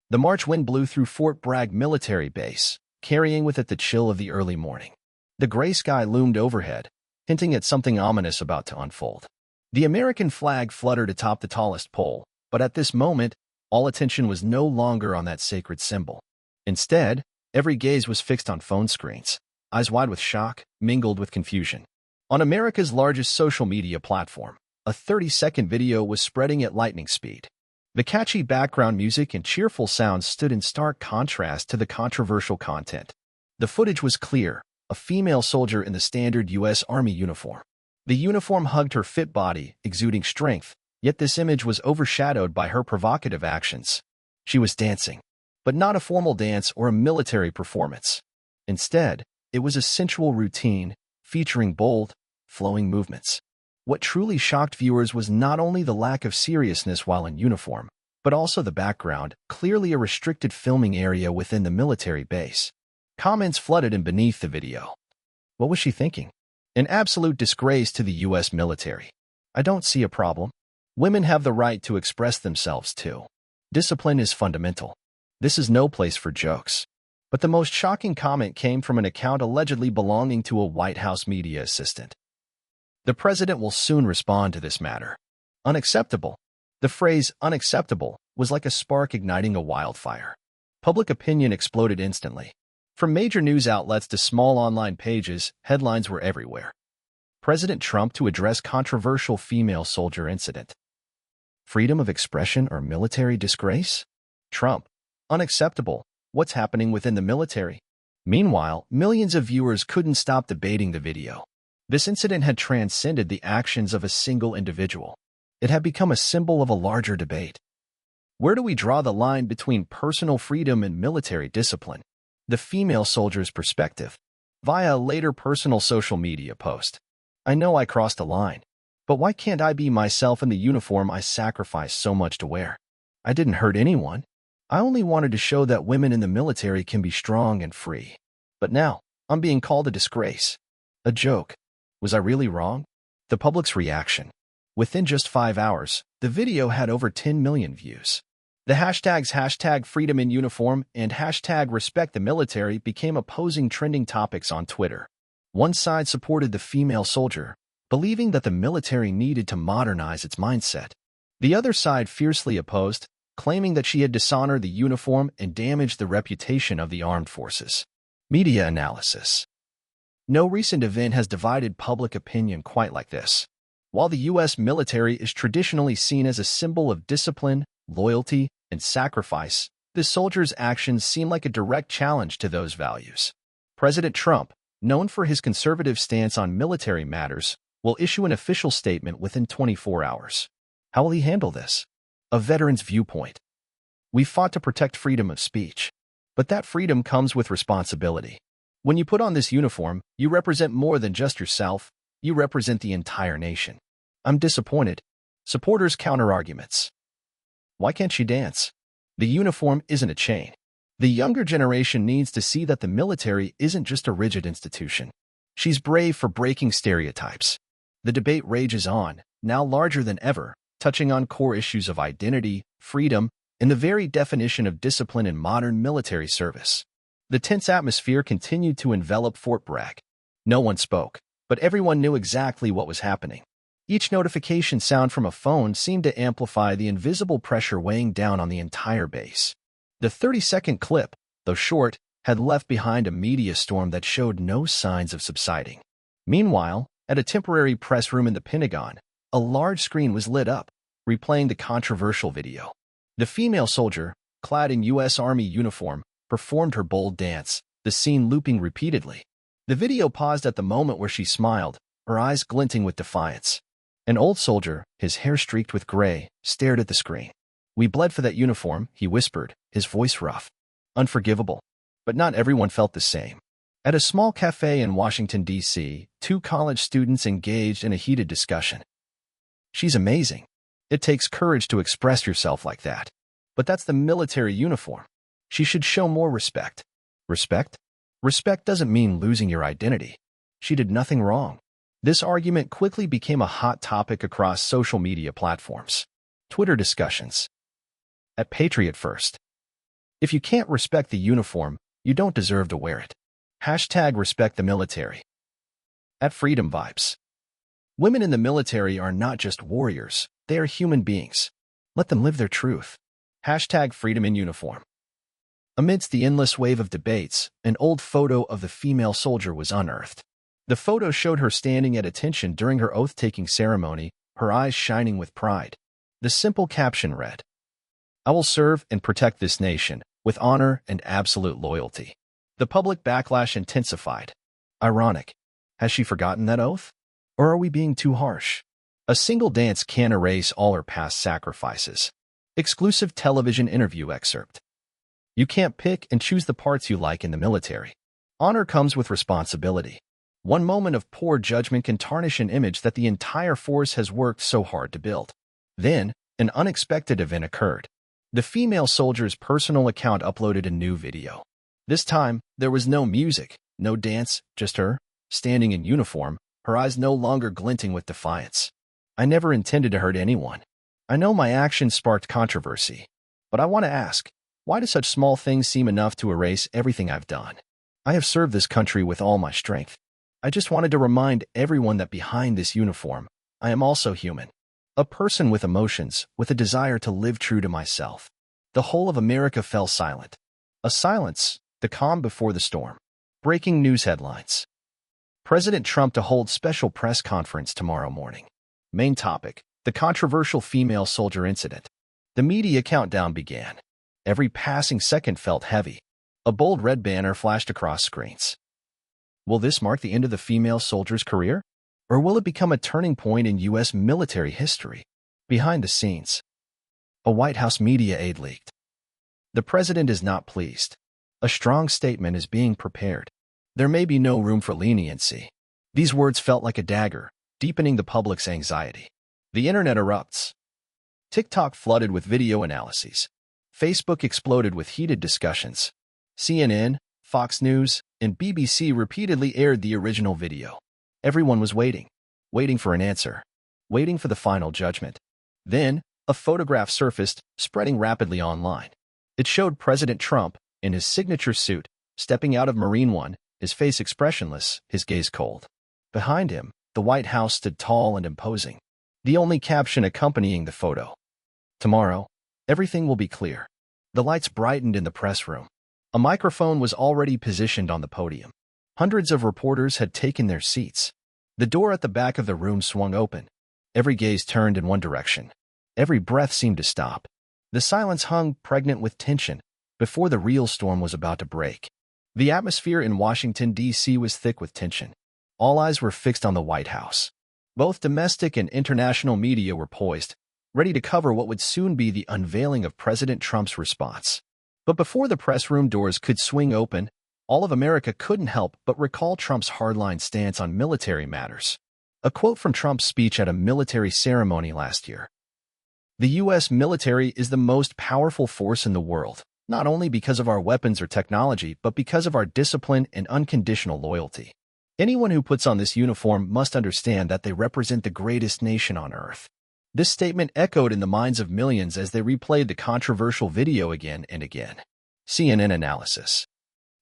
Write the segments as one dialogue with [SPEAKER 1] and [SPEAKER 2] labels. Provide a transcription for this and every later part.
[SPEAKER 1] The March wind blew through Fort Bragg military base, carrying with it the chill of the early morning. The gray sky loomed overhead, hinting at something ominous about to unfold. The American flag fluttered atop the tallest pole, but at this moment, all attention was no longer on that sacred symbol. Instead, every gaze was fixed on phone screens, eyes wide with shock, mingled with confusion. On America's largest social media platform, a 30-second video was spreading at lightning speed. The catchy background music and cheerful sounds stood in stark contrast to the controversial content. The footage was clear, a female soldier in the standard U.S. Army uniform. The uniform hugged her fit body, exuding strength, yet this image was overshadowed by her provocative actions. She was dancing, but not a formal dance or a military performance. Instead, it was a sensual routine, featuring bold, flowing movements. What truly shocked viewers was not only the lack of seriousness while in uniform, but also the background, clearly a restricted filming area within the military base. Comments flooded in beneath the video. What was she thinking? An absolute disgrace to the U.S. military. I don't see a problem. Women have the right to express themselves too. Discipline is fundamental. This is no place for jokes. But the most shocking comment came from an account allegedly belonging to a White House media assistant. The president will soon respond to this matter. Unacceptable. The phrase unacceptable was like a spark igniting a wildfire. Public opinion exploded instantly. From major news outlets to small online pages, headlines were everywhere. President Trump to address controversial female soldier incident. Freedom of expression or military disgrace? Trump. Unacceptable. What's happening within the military? Meanwhile, millions of viewers couldn't stop debating the video. This incident had transcended the actions of a single individual. It had become a symbol of a larger debate. Where do we draw the line between personal freedom and military discipline? The female soldier's perspective. Via a later personal social media post. I know I crossed a line, but why can't I be myself in the uniform I sacrificed so much to wear? I didn't hurt anyone. I only wanted to show that women in the military can be strong and free. But now, I'm being called a disgrace. A joke. Was I really wrong? The public's reaction. Within just 5 hours, the video had over 10 million views. The hashtags #FreedomInUniform and #RespectTheMilitary became opposing trending topics on Twitter. One side supported the female soldier, believing that the military needed to modernize its mindset. The other side fiercely opposed, claiming that she had dishonored the uniform and damaged the reputation of the armed forces. Media analysis. No recent event has divided public opinion quite like this. While the U.S. military is traditionally seen as a symbol of discipline, loyalty, and sacrifice, the soldier's actions seem like a direct challenge to those values. President Trump, known for his conservative stance on military matters, will issue an official statement within 24 hours. How will he handle this? A veteran's viewpoint. We fought to protect freedom of speech. But that freedom comes with responsibility. When you put on this uniform, you represent more than just yourself, you represent the entire nation. I'm disappointed. Supporters counter-arguments. Why can't she dance? The uniform isn't a chain. The younger generation needs to see that the military isn't just a rigid institution. She's brave for breaking stereotypes. The debate rages on, now larger than ever, touching on core issues of identity, freedom, and the very definition of discipline in modern military service. The tense atmosphere continued to envelop Fort Bragg. No one spoke, but everyone knew exactly what was happening. Each notification sound from a phone seemed to amplify the invisible pressure weighing down on the entire base. The 30-second clip, though short, had left behind a media storm that showed no signs of subsiding. Meanwhile, at a temporary press room in the Pentagon, a large screen was lit up, replaying the controversial video. The female soldier, clad in U.S. Army uniform, performed her bold dance, the scene looping repeatedly. The video paused at the moment where she smiled, her eyes glinting with defiance. An old soldier, his hair streaked with gray, stared at the screen. "We bled for that uniform," he whispered, his voice rough. Unforgivable. But not everyone felt the same. At a small cafe in Washington, D.C., two college students engaged in a heated discussion. "She's amazing. It takes courage to express yourself like that. But that's the military uniform. She should show more respect." Respect? Respect doesn't mean losing your identity. She did nothing wrong. This argument quickly became a hot topic across social media platforms. Twitter discussions. At Patriot First. If you can't respect the uniform, you don't deserve to wear it. Hashtag respect the military. At Freedom Vibes. Women in the military are not just warriors, they are human beings. Let them live their truth. Hashtag freedom in uniform. Amidst the endless wave of debates, an old photo of the female soldier was unearthed. The photo showed her standing at attention during her oath-taking ceremony, her eyes shining with pride. The simple caption read, "I will serve and protect this nation with honor and absolute loyalty." The public backlash intensified. Ironic. Has she forgotten that oath? Or are we being too harsh? A single dance can't erase all her past sacrifices. Exclusive television interview excerpt. You can't pick and choose the parts you like in the military. Honor comes with responsibility. One moment of poor judgment can tarnish an image that the entire force has worked so hard to build. Then, an unexpected event occurred. The female soldier's personal account uploaded a new video. This time, there was no music, no dance, just her, standing in uniform, her eyes no longer glinting with defiance. "I never intended to hurt anyone. I know my actions sparked controversy. But I want to ask, why do such small things seem enough to erase everything I've done? I have served this country with all my strength. I just wanted to remind everyone that behind this uniform, I am also human. A person with emotions, with a desire to live true to myself." The whole of America fell silent. A silence, the calm before the storm. Breaking news headlines. President Trump to hold special press conference tomorrow morning. Main topic, the controversial female soldier incident. The media countdown began. Every passing second felt heavy. A bold red banner flashed across screens. Will this mark the end of the female soldier's career? Or will it become a turning point in U.S. military history? Behind the scenes. A White House media aide leaked. The president is not pleased. A strong statement is being prepared. There may be no room for leniency. These words felt like a dagger, deepening the public's anxiety. The internet erupts. TikTok flooded with video analyses. Facebook exploded with heated discussions. CNN, Fox News, and BBC repeatedly aired the original video. Everyone was waiting for an answer, waiting for the final judgment. Then, a photograph surfaced, spreading rapidly online. It showed President Trump, in his signature suit, stepping out of Marine One, his face expressionless, his gaze cold. Behind him, the White House stood tall and imposing. The only caption accompanying the photo: "Tomorrow, everything will be clear." The lights brightened in the press room. A microphone was already positioned on the podium. Hundreds of reporters had taken their seats. The door at the back of the room swung open. Every gaze turned in one direction. Every breath seemed to stop. The silence hung pregnant with tension before the real storm was about to break. The atmosphere in Washington, D.C. was thick with tension. All eyes were fixed on the White House. Both domestic and international media were poised, ready to cover what would soon be the unveiling of President Trump's response. But before the press room doors could swing open, all of America couldn't help but recall Trump's hardline stance on military matters. A quote from Trump's speech at a military ceremony last year. "The U.S. military is the most powerful force in the world, not only because of our weapons or technology, but because of our discipline and unconditional loyalty. Anyone who puts on this uniform must understand that they represent the greatest nation on earth." This statement echoed in the minds of millions as they replayed the controversial video again and again. CNN analysis.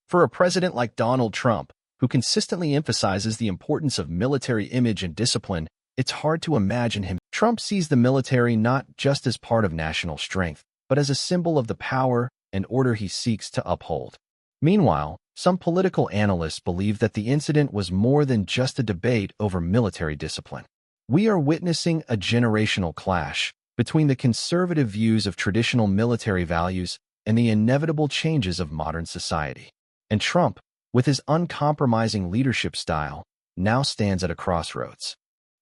[SPEAKER 1] For a president like Donald Trump, who consistently emphasizes the importance of military image and discipline, it's hard to imagine him. Trump sees the military not just as part of national strength, but as a symbol of the power and order he seeks to uphold. Meanwhile, some political analysts believe that the incident was more than just a debate over military discipline. We are witnessing a generational clash between the conservative views of traditional military values and the inevitable changes of modern society. And Trump, with his uncompromising leadership style, now stands at a crossroads.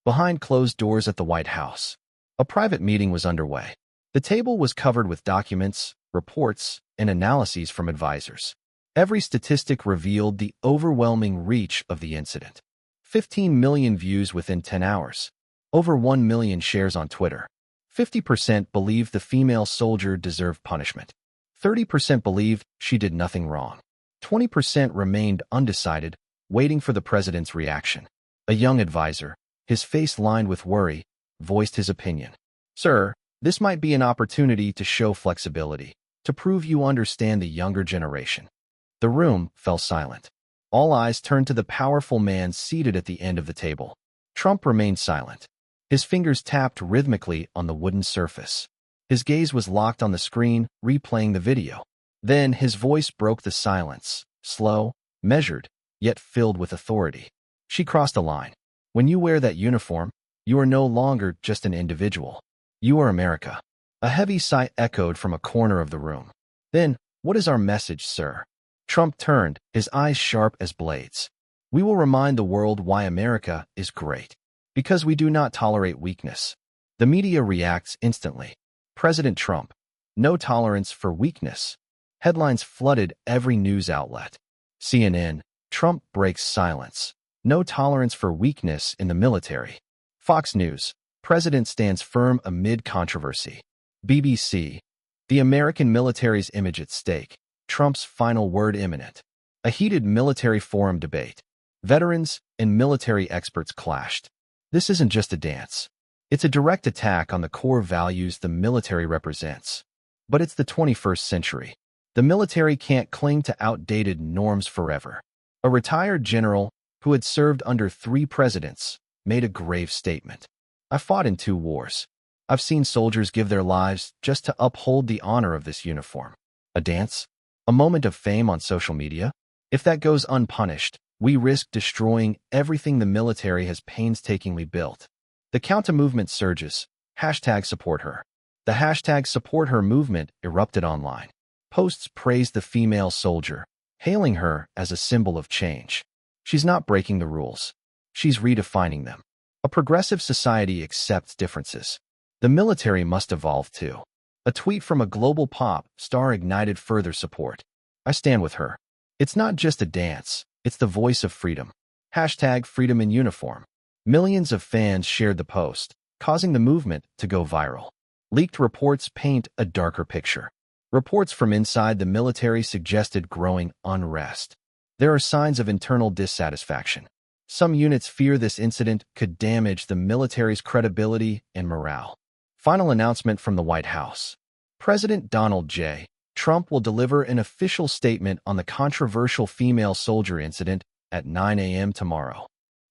[SPEAKER 1] Behind closed doors at the White House, a private meeting was underway. The table was covered with documents, reports, and analyses from advisors. Every statistic revealed the overwhelming reach of the incident. 15 million views within 10 hours. Over 1 million shares on Twitter. 50% believed the female soldier deserved punishment. 30% believed she did nothing wrong. 20% remained undecided, waiting for the president's reaction. A young advisor, his face lined with worry, voiced his opinion. "Sir, this might be an opportunity to show flexibility. to prove you understand the younger generation. The room fell silent. All eyes turned to the powerful man seated at the end of the table. Trump remained silent. His fingers tapped rhythmically on the wooden surface. His gaze was locked on the screen, replaying the video. Then his voice broke the silence, slow, measured, yet filled with authority. She crossed a line. When you wear that uniform, you are no longer just an individual. You are America. A heavy sigh echoed from a corner of the room. Then, what is our message, sir? Trump turned, his eyes sharp as blades. We will remind the world why America is great. Because we do not tolerate weakness. The media reacts instantly. President Trump. No tolerance for weakness. Headlines flooded every news outlet. CNN. Trump breaks silence. No tolerance for weakness in the military. Fox News. President stands firm amid controversy. BBC. The American military's image at stake. Trump's final word imminent. A heated military forum debate. Veterans and military experts clashed. This isn't just a dance. It's a direct attack on the core values the military represents. But it's the 21st century. The military can't cling to outdated norms forever. A retired general who had served under 3 presidents made a grave statement. I fought in 2 wars. I've seen soldiers give their lives just to uphold the honor of this uniform. A dance? A moment of fame on social media? If that goes unpunished, we risk destroying everything the military has painstakingly built. The counter-movement surges. #SupportHer. The #SupportHer movement erupted online. Posts praised the female soldier, hailing her as a symbol of change. She's not breaking the rules. She's redefining them. A progressive society accepts differences. The military must evolve too. A tweet from a global pop star ignited further support. I stand with her. It's not just a dance. It's the voice of freedom. #freedom in uniform. Millions of fans shared the post, causing the movement to go viral. Leaked reports paint a darker picture. Reports from inside the military suggested growing unrest. There are signs of internal dissatisfaction. Some units fear this incident could damage the military's credibility and morale. Final announcement from the White House. President Donald J. Trump will deliver an official statement on the controversial female soldier incident at 9 a.m. tomorrow.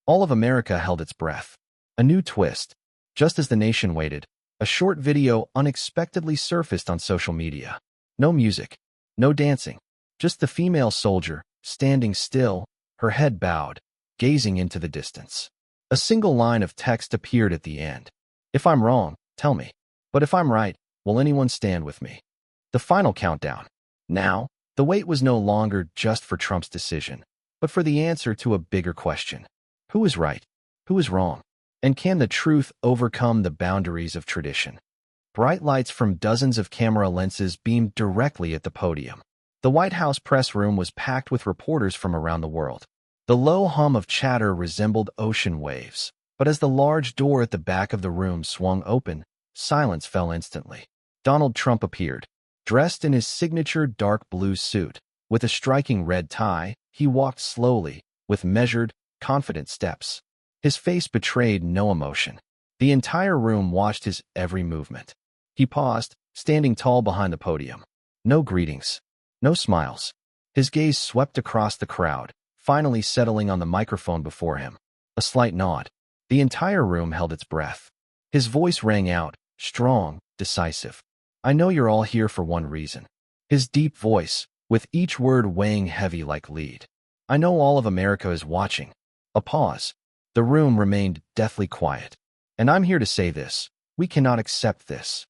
[SPEAKER 1] All of America held its breath. A new twist. Just as the nation waited, a short video unexpectedly surfaced on social media. No music, no dancing, just the female soldier, standing still, her head bowed, gazing into the distance. A single line of text appeared at the end. If I'm wrong, tell me. But if I'm right, will anyone stand with me? The final countdown. Now, the wait was no longer just for Trump's decision, but for the answer to a bigger question. Who is right? Who is wrong? And can the truth overcome the boundaries of tradition? Bright lights from dozens of camera lenses beamed directly at the podium. The White House press room was packed with reporters from around the world. The low hum of chatter resembled ocean waves, but as the large door at the back of the room swung open, silence fell instantly. Donald Trump appeared. Dressed in his signature dark blue suit, with a striking red tie, he walked slowly, with measured, confident steps. His face betrayed no emotion. The entire room watched his every movement. He paused, standing tall behind the podium. No greetings. No smiles. His gaze swept across the crowd, finally settling on the microphone before him. A slight nod. The entire room held its breath. His voice rang out, strong, decisive. I know you're all here for one reason. His deep voice, with each word weighing heavy like lead. I know all of America is watching. A pause. The room remained deathly quiet. And I'm here to say this. We cannot accept this.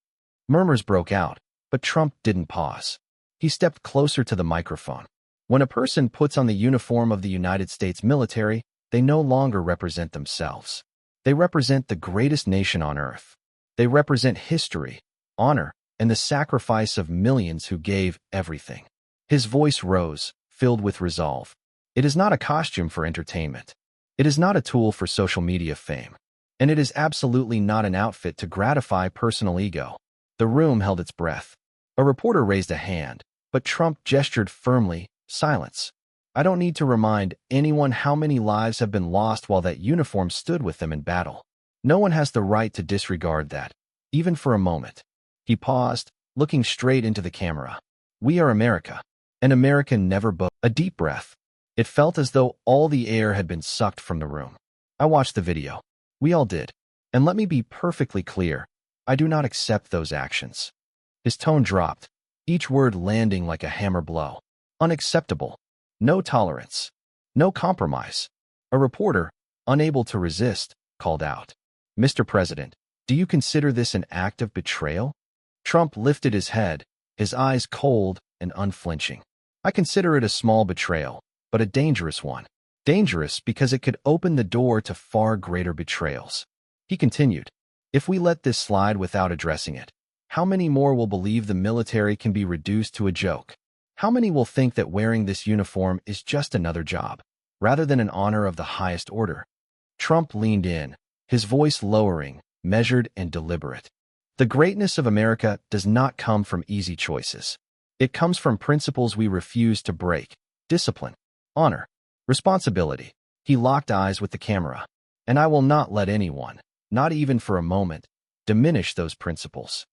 [SPEAKER 1] Murmurs broke out, but Trump didn't pause. He stepped closer to the microphone. When a person puts on the uniform of the United States military, they no longer represent themselves. They represent the greatest nation on earth. They represent history, honor, and the sacrifice of millions who gave everything. His voice rose, filled with resolve. It is not a costume for entertainment. It is not a tool for social media fame. And it is absolutely not an outfit to gratify personal ego. The room held its breath. A reporter raised a hand, but Trump gestured firmly, silence. I don't need to remind anyone how many lives have been lost while that uniform stood with them in battle. No one has the right to disregard that, even for a moment. He paused, looking straight into the camera. We are America. An American never a deep breath. It felt as though all the air had been sucked from the room. I watched the video. We all did. And let me be perfectly clear. I do not accept those actions. His tone dropped, each word landing like a hammer blow. Unacceptable. No tolerance. No compromise. A reporter, unable to resist, called out, "Mr. President, do you consider this an act of betrayal?" Trump lifted his head, his eyes cold and unflinching. "I consider it a small betrayal, but a dangerous one. Dangerous because it could open the door to far greater betrayals." He continued, "If we let this slide without addressing it, how many more will believe the military can be reduced to a joke? How many will think that wearing this uniform is just another job, rather than an honor of the highest order?" Trump leaned in, his voice lowering, measured and deliberate. "The greatness of America does not come from easy choices. It comes from principles we refuse to break: discipline, honor, responsibility." He locked eyes with the camera. "And I will not let anyone, not even for a moment, diminish those principles."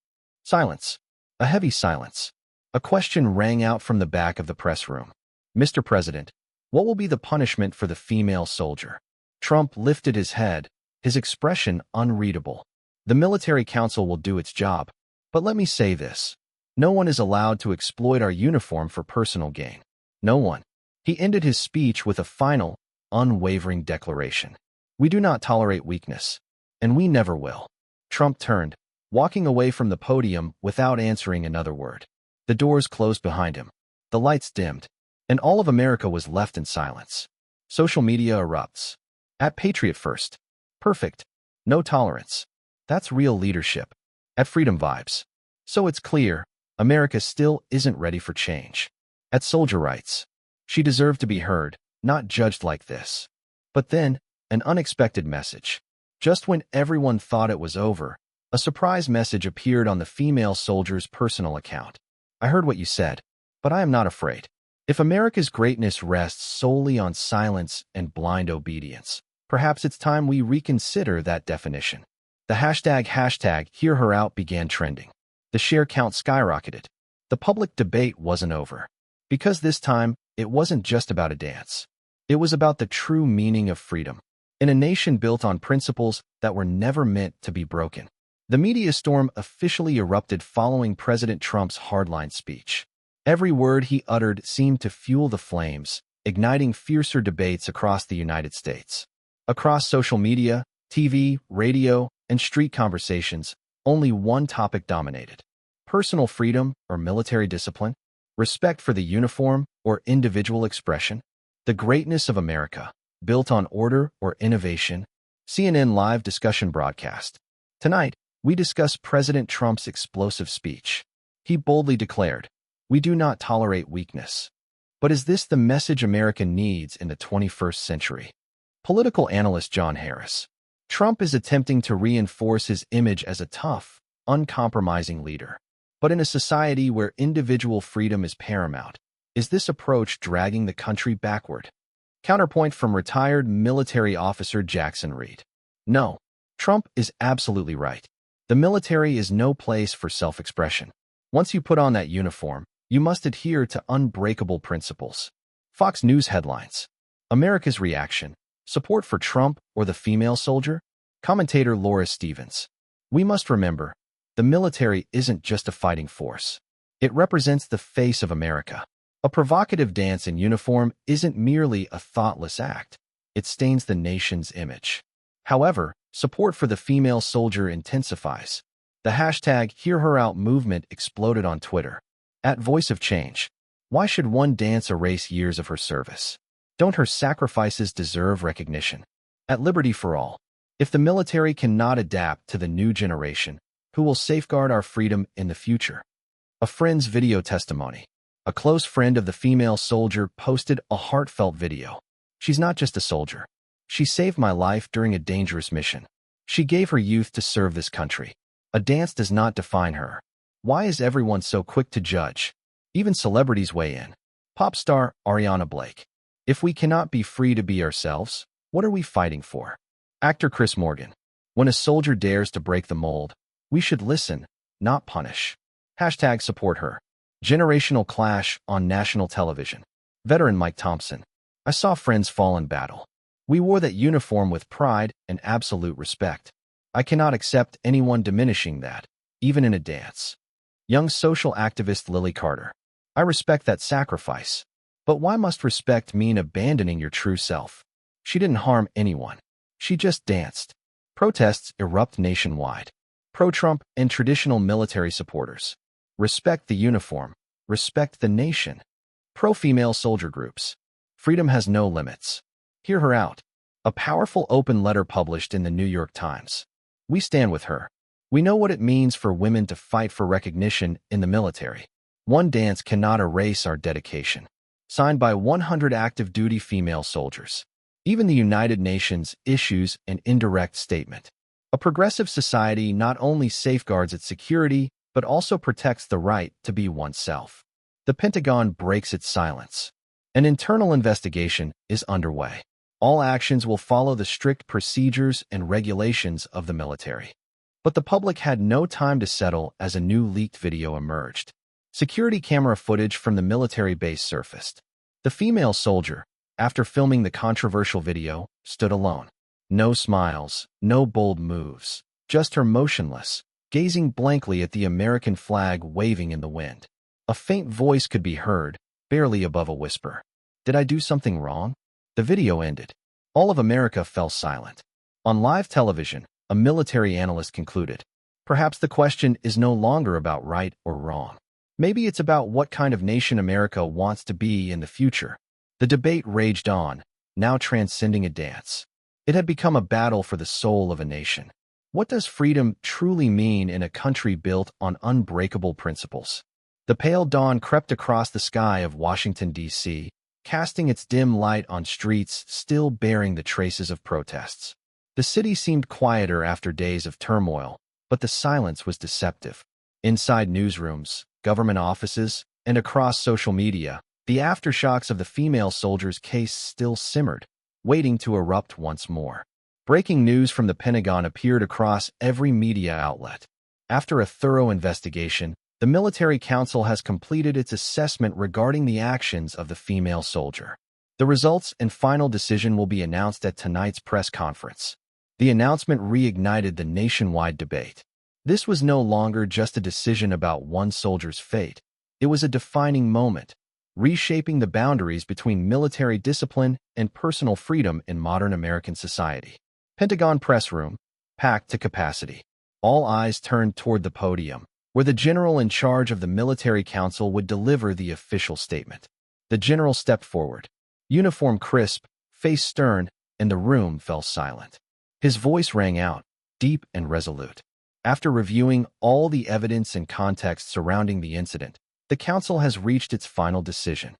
[SPEAKER 1] Silence. A heavy silence. A question rang out from the back of the press room. "Mr. President, what will be the punishment for the female soldier?" Trump lifted his head, his expression unreadable. "The military council will do its job. But let me say this. No one is allowed to exploit our uniform for personal gain. No one." He ended his speech with a final, unwavering declaration. "We do not tolerate weakness, and we never will." Trump turned, walking away from the podium without answering another word. The doors closed behind him. The lights dimmed, and all of America was left in silence. Social media erupts. At Patriot First. Perfect. No tolerance. That's real leadership. At Freedom Vibes. So it's clear, America still isn't ready for change. At Soldier Rights. She deserved to be heard, not judged like this. But then, an unexpected message. Just when everyone thought it was over, a surprise message appeared on the female soldier's personal account. "I heard what you said, but I am not afraid. If America's greatness rests solely on silence and blind obedience, perhaps it's time we reconsider that definition." The hashtag Hear Her Out began trending. The share count skyrocketed. The public debate wasn't over. Because this time, it wasn't just about a dance. It was about the true meaning of freedom, in a nation built on principles that were never meant to be broken. The media storm officially erupted following President Trump's hardline speech. Every word he uttered seemed to fuel the flames, igniting fiercer debates across the United States. Across social media, TV, radio, and street conversations, only one topic dominated: personal freedom or military discipline, respect for the uniform or individual expression, the greatness of America, built on order or innovation. CNN live discussion broadcast. Tonight, we discuss President Trump's explosive speech. He boldly declared, "We do not tolerate weakness." But is this the message America needs in the 21st century? Political analyst John Harris. Trump is attempting to reinforce his image as a tough, uncompromising leader. But in a society where individual freedom is paramount, is this approach dragging the country backward? Counterpoint from retired military officer Jackson Reed. No, Trump is absolutely right. The military is no place for self-expression. Once you put on that uniform, you must adhere to unbreakable principles. Fox News headlines. America's reaction: support for Trump or the female soldier? Commentator Laura Stevens. We must remember, the military isn't just a fighting force. It represents the face of America. A provocative dance in uniform isn't merely a thoughtless act. It stains the nation's image. However, support for the female soldier intensifies. The hashtag Hear Her Out movement exploded on Twitter. At Voice of Change. Why should one dance erase years of her service? Don't her sacrifices deserve recognition? At Liberty for All. If the military cannot adapt to the new generation, who will safeguard our freedom in the future? A friend's video testimony. A close friend of the female soldier posted a heartfelt video. She's not just a soldier. She saved my life during a dangerous mission. She gave her youth to serve this country. A dance does not define her. Why is everyone so quick to judge? Even celebrities weigh in. Pop star Ariana Blake. If we cannot be free to be ourselves, what are we fighting for? Actor Chris Morgan. When a soldier dares to break the mold, we should listen, not punish. Hashtag support her. Generational clash on national television. Veteran Mike Thompson. I saw friends fall in battle. We wore that uniform with pride and absolute respect. I cannot accept anyone diminishing that, even in a dance. Young social activist Lily Carter. I respect that sacrifice. But why must respect mean abandoning your true self? She didn't harm anyone. She just danced. Protests erupt nationwide. Pro-Trump and traditional military supporters. Respect the uniform. Respect the nation. Pro-female soldier groups. Freedom has no limits. Hear her out. A powerful open letter published in the New York Times. We stand with her. We know what it means for women to fight for recognition in the military. One dance cannot erase our dedication. Signed by 100 active duty female soldiers. Even the United Nations issues an indirect statement. A progressive society not only safeguards its security, but also protects the right to be oneself. The Pentagon breaks its silence. An internal investigation is underway. All actions will follow the strict procedures and regulations of the military. But the public had no time to settle as a new leaked video emerged. Security camera footage from the military base surfaced. The female soldier, after filming the controversial video, stood alone. No smiles, no bold moves, just her motionless, gazing blankly at the American flag waving in the wind. A faint voice could be heard, barely above a whisper. Did I do something wrong? The video ended. All of America fell silent. On live television, a military analyst concluded, perhaps the question is no longer about right or wrong. Maybe it's about what kind of nation America wants to be in the future. The debate raged on, now transcending a dance. It had become a battle for the soul of a nation. What does freedom truly mean in a country built on unbreakable principles? The pale dawn crept across the sky of Washington, D.C., casting its dim light on streets still bearing the traces of protests. The city seemed quieter after days of turmoil, but the silence was deceptive. Inside newsrooms, government offices, and across social media, the aftershocks of the female soldier's case still simmered, waiting to erupt once more. Breaking news from the Pentagon appeared across every media outlet. After a thorough investigation, the Military Council has completed its assessment regarding the actions of the female soldier. The results and final decision will be announced at tonight's press conference. The announcement reignited the nationwide debate. This was no longer just a decision about one soldier's fate. It was a defining moment, reshaping the boundaries between military discipline and personal freedom in modern American society. Pentagon press room, packed to capacity. All eyes turned toward the podium, where the general in charge of the Military Council would deliver the official statement. The general stepped forward, uniform crisp, face stern, and the room fell silent. His voice rang out, deep and resolute. After reviewing all the evidence and context surrounding the incident, the council has reached its final decision.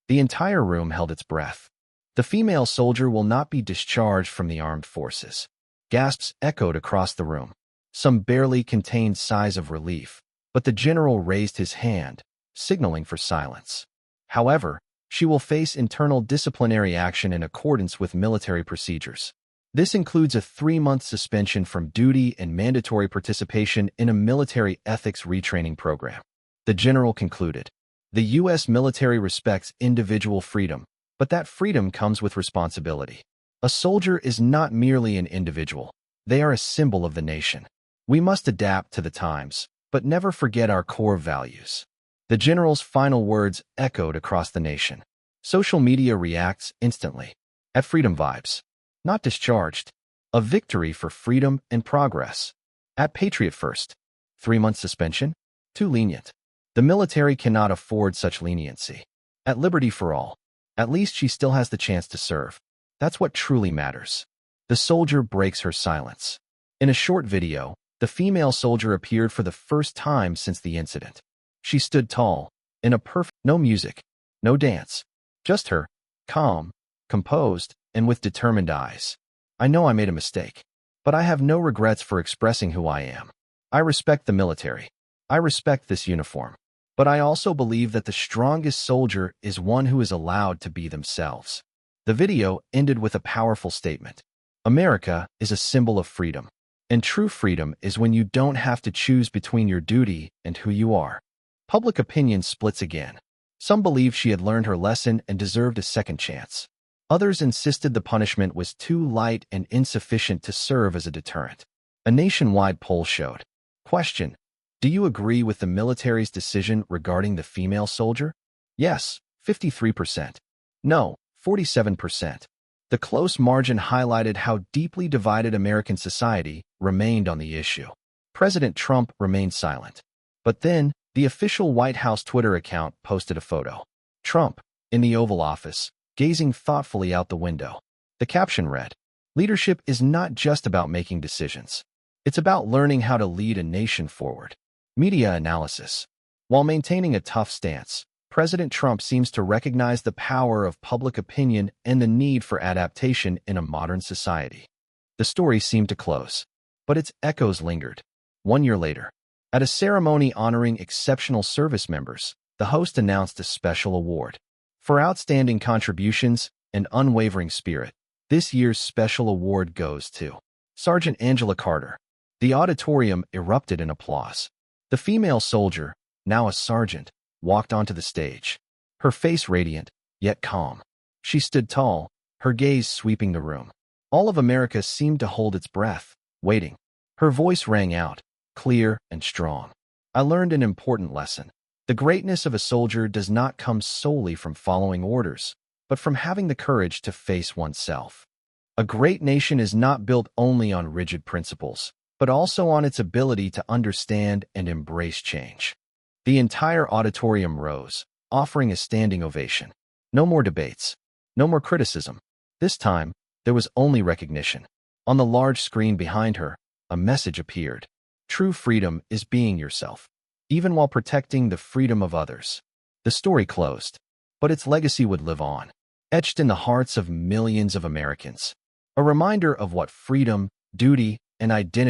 [SPEAKER 1] The entire room held its breath. The female soldier will not be discharged from the armed forces. Gasps echoed across the room. Some barely contained sighs of relief, but the general raised his hand, signaling for silence. However, she will face internal disciplinary action in accordance with military procedures. This includes a 3-month suspension from duty and mandatory participation in a military ethics retraining program. The general concluded, the U.S. military respects individual freedom, but that freedom comes with responsibility. A soldier is not merely an individual. They are a symbol of the nation. We must adapt to the times, but never forget our core values. The general's final words echoed across the nation. Social media reacts instantly. At Freedom Vibes. Not discharged. A victory for freedom and progress. At Patriot First. 3-month suspension? Too lenient. The military cannot afford such leniency. At Liberty for All. At least she still has the chance to serve. That's what truly matters. The soldier breaks her silence. In a short video, the female soldier appeared for the first time since the incident. She stood tall, in a perfect, no music, no dance, just her, calm, composed, and with determined eyes. I know I made a mistake, but I have no regrets for expressing who I am. I respect the military. I respect this uniform. But I also believe that the strongest soldier is one who is allowed to be themselves. The video ended with a powerful statement. America is a symbol of freedom. And true freedom is when you don't have to choose between your duty and who you are. Public opinion splits again. Some believed she had learned her lesson and deserved a second chance. Others insisted the punishment was too light and insufficient to serve as a deterrent. A nationwide poll showed. Question: do you agree with the military's decision regarding the female soldier? Yes, 53%. No, 47%. The close margin highlighted how deeply divided American society remained on the issue. President Trump remained silent. But then, the official White House Twitter account posted a photo. Trump, in the Oval Office, gazing thoughtfully out the window. The caption read, "Leadership is not just about making decisions. It's about learning how to lead a nation forward." Media analysis. While maintaining a tough stance, President Trump seems to recognize the power of public opinion and the need for adaptation in a modern society. The story seemed to close, but its echoes lingered. 1 year later, at a ceremony honoring exceptional service members, the host announced a special award. For outstanding contributions and unwavering spirit, this year's special award goes to Sergeant Angela Carter. The auditorium erupted in applause. The female soldier, now a sergeant, walked onto the stage, her face radiant, yet calm. She stood tall, her gaze sweeping the room. All of America seemed to hold its breath, waiting. Her voice rang out, clear and strong. "I learned an important lesson. The greatness of a soldier does not come solely from following orders, but from having the courage to face oneself. A great nation is not built only on rigid principles, but also on its ability to understand and embrace change." The entire auditorium rose, offering a standing ovation. No more debates. No more criticism. This time, there was only recognition. On the large screen behind her, a message appeared. True freedom is being yourself, even while protecting the freedom of others. The story closed, but its legacy would live on, etched in the hearts of millions of Americans. A reminder of what freedom, duty, and identity